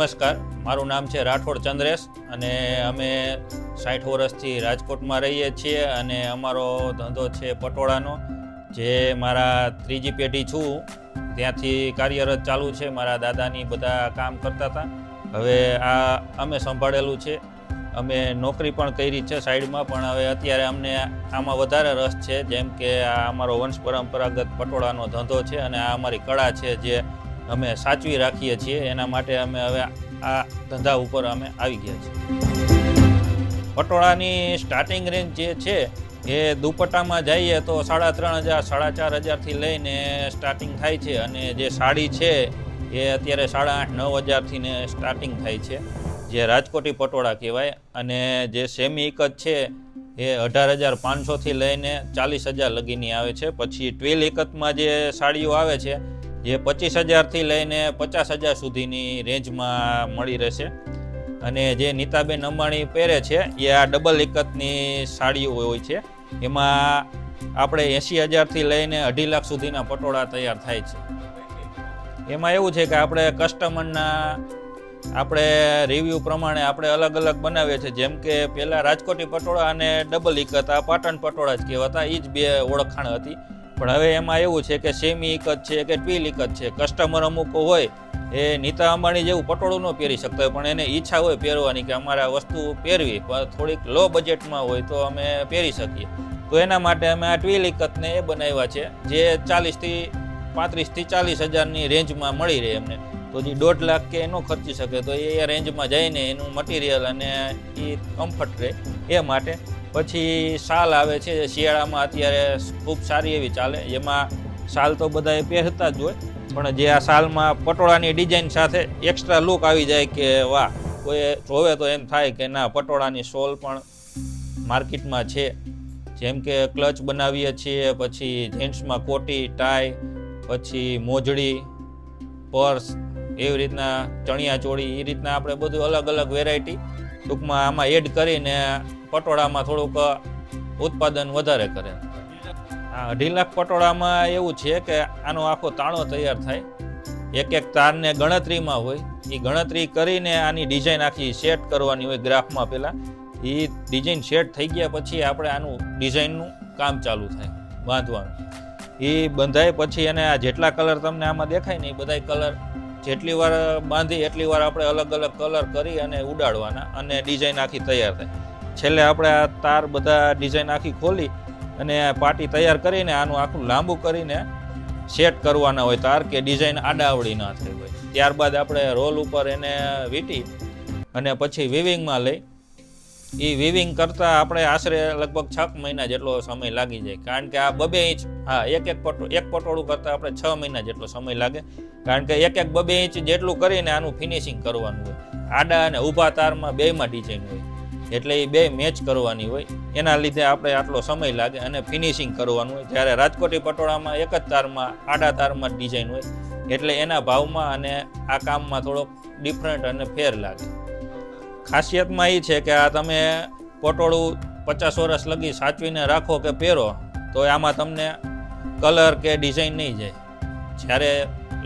નમસ્કાર, મારું નામ છે રાઠોડ ચંદ્રેશ અને અમે 60 વર્ષથી રાજકોટમાં રહીએ છીએ અને અમારો ધંધો છે પટોળાનો, જે મારા ત્રીજી પેઢી છું ત્યાંથી કાર્યરત ચાલુ છે. મારા દાદાની બધા કામ કરતા હતા, હવે આ અમે સંભાળેલું છે. અમે નોકરી પણ કરી છે સાઈડમાં, પણ હવે અત્યારે અમને આમાં વધારે રસ છે, જેમ કે આ અમારો વંશ પરંપરાગત પટોળાનો ધંધો છે અને આ અમારી કળા છે જે અમે સાચવી રાખીએ છીએ. એના માટે અમે હવે આ ધંધા ઉપર અમે આવી ગયા છીએ. પટોળાની સ્ટાર્ટિંગ રેન્જ જે છે એ દુપટ્ટામાં જઈએ તો 3,500 4,500થી લઈને સ્ટાર્ટિંગ થાય છે, અને જે સાડી છે એ અત્યારે 8,500 9,000થી ને સ્ટાર્ટિંગ થાય છે, જે રાજકોટી પટોળા કહેવાય. અને જે સેમી ઇકત છે એ 18,500થી લઈને 40,000 લગીની આવે છે. પછી ટ્વેલ ઇકતમાં જે સાડીઓ આવે છે જે 25,000થી લઈને 50,000 સુધીની રેન્જમાં મળી રહેશે. અને જે નીતાબેન અંબાણી પહેરે છે એ આ ડબલ ઇકતની સાડીઓ હોય છે, એમાં આપણે 80,000થી લઈને 2.5 લાખ સુધીના પટોળા તૈયાર થાય છે. એમાં એવું છે કે આપણે કસ્ટમરના રિવ્યૂ પ્રમાણે આપણે અલગ અલગ બનાવીએ છીએ. જેમ કે પહેલાં રાજકોટી પટોળા અને ડબલ ઇકત આ પાટણ પટોળા જ કહેવાતા, એ જ બે ઓળખાણ હતી. પણ હવે એમાં એવું છે કે સેમી ઇકત છે કે ટ્વીલ ઇકત છે. કસ્ટમર અમુક હોય એ નીતા અંબાણી જેવું પટોળું ન પહેરી શકતા હોય, પણ એને ઈચ્છા હોય પહેરવાની કે અમારે આ વસ્તુ પહેરવી, પણ થોડીક લો બજેટમાં હોય તો અમે પહેરી શકીએ. તો એના માટે અમે આ ટ્વીલ ઇકતને એ બનાવ્યા છે, જે 35,000થી 40,000ની રેન્જમાં મળી રહે એમને. તો જે 1.5 લાખ કે ન ખર્ચી શકે, તો એ રેન્જમાં જઈને એનું મટીરિયલ અને એ કમ્ફર્ટ રહે એ માટે. પછી શાલ આવે છે, શિયાળામાં અત્યારે ખૂબ સારી એવી ચાલે. એમાં શાલ તો બધા પહેરતા જ હોય, પણ જે આ શાલમાં પટોળાની ડિઝાઇન સાથે એક્સ્ટ્રા લુક આવી જાય કે વાહ, કોઈ જોવે તો એમ થાય કે ના, પટોળાની શોલ પણ માર્કેટમાં છે. જેમ કે ક્લચ બનાવીએ છીએ, પછી જેન્ટ્સમાં કોટી, ટાઈ, પછી મોજડી, પર્સ, એવી રીતના ચણિયા ચોળી, એ રીતના આપણે બધું અલગ અલગ વેરાયટી ટૂંકમાં આમાં એડ કરીને પટોળામાં થોડુંક ઉત્પાદન વધારે કરે. આ 2.5 લાખ પટોળામાં એવું છે કે આનો આખો તાણો તૈયાર થાય. એક તારને ગણતરીમાં હોય, એ ગણતરી કરીને આની ડિઝાઇન આખી સેટ કરવાની હોય ગ્રાફમાં. પહેલાં એ ડિઝાઇન સેટ થઈ ગયા પછી આપણે આનું ડિઝાઇનનું કામ ચાલુ થાય, બાંધવાનું. એ બંધાય પછી એને આ જેટલા કલર તમને આમાં દેખાય ને એ બધા કલર જેટલી વાર બાંધી એટલી વાર આપણે અલગ અલગ કલર કરી અને ઉડાડવાના, અને ડિઝાઇન આખી તૈયાર થાય. છેલ્લે આપણે આ તાર બધા ડિઝાઇન આખી ખોલી અને પાટી તૈયાર કરીને આનું આખું લાંબુ કરીને સેટ કરવાના હોય તાર, કે ડિઝાઇન આડાવડી ના થઈ હોય. ત્યારબાદ આપણે રોલ ઉપર એને વીંટી અને પછી વિવિંગમાં લઈ. એ વિવિંગ કરતાં આપણે આશરે લગભગ 6 મહિના જેટલો સમય લાગી જાય, કારણ કે આ 2-2 ઇંચ, એક પટોળું કરતાં આપણે 6 મહિના જેટલો સમય લાગે, કારણ કે 2-2 ઇંચ જેટલું કરીને આનું ફિનિશિંગ કરવાનું હોય. આડા અને ઊભા તારમાં બેયમાં ડિઝાઇન હોય, એટલે એ બે મેચ કરવાની હોય. એના લીધે આપણે આટલો સમય લાગે અને ફિનિશિંગ કરવાનું હોય. જ્યારે રાજકોટી પટોળામાં એક જ તારમાં, આડા તારમાં ડિઝાઇન હોય, એટલે એના ભાવમાં અને આ કામમાં થોડોક ડિફરન્ટ અને ફેર લાગે. ખાસિયતમાં એ છે કે આ તમે પટોળું 50 વર્ષ લગી સાચવીને રાખો કે પહેરો તો આમાં તમને કલર કે ડિઝાઇન નહીં જાય. જ્યારે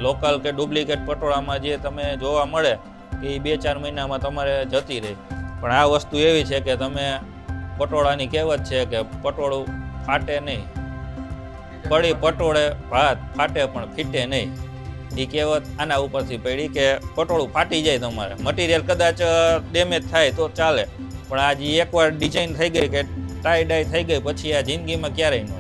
લોકલ કે ડુપ્લિકેટ પટોળામાં જે તમે જોવા મળે કે એ 2-4 મહિનામાં તમારે જતી રહે. પણ આ વસ્તુ એવી છે કે તમે, પટોળાની કહેવત છે કે પટોળું ફાટે નહીં, પડી પટોળે ભાત ફાટે પણ ફીટે નહીં. એ કહેવત આના ઉપરથી પડી કે પટોળું ફાટી જાય, તમારે મટીરિયલ કદાચ ડેમેજ થાય તો ચાલે, પણ આ જે એકવાર ડિઝાઇન થઈ ગઈ કે ટાઈ ડાઈ થઈ ગઈ પછી આ જિંદગીમાં ક્યારેય ન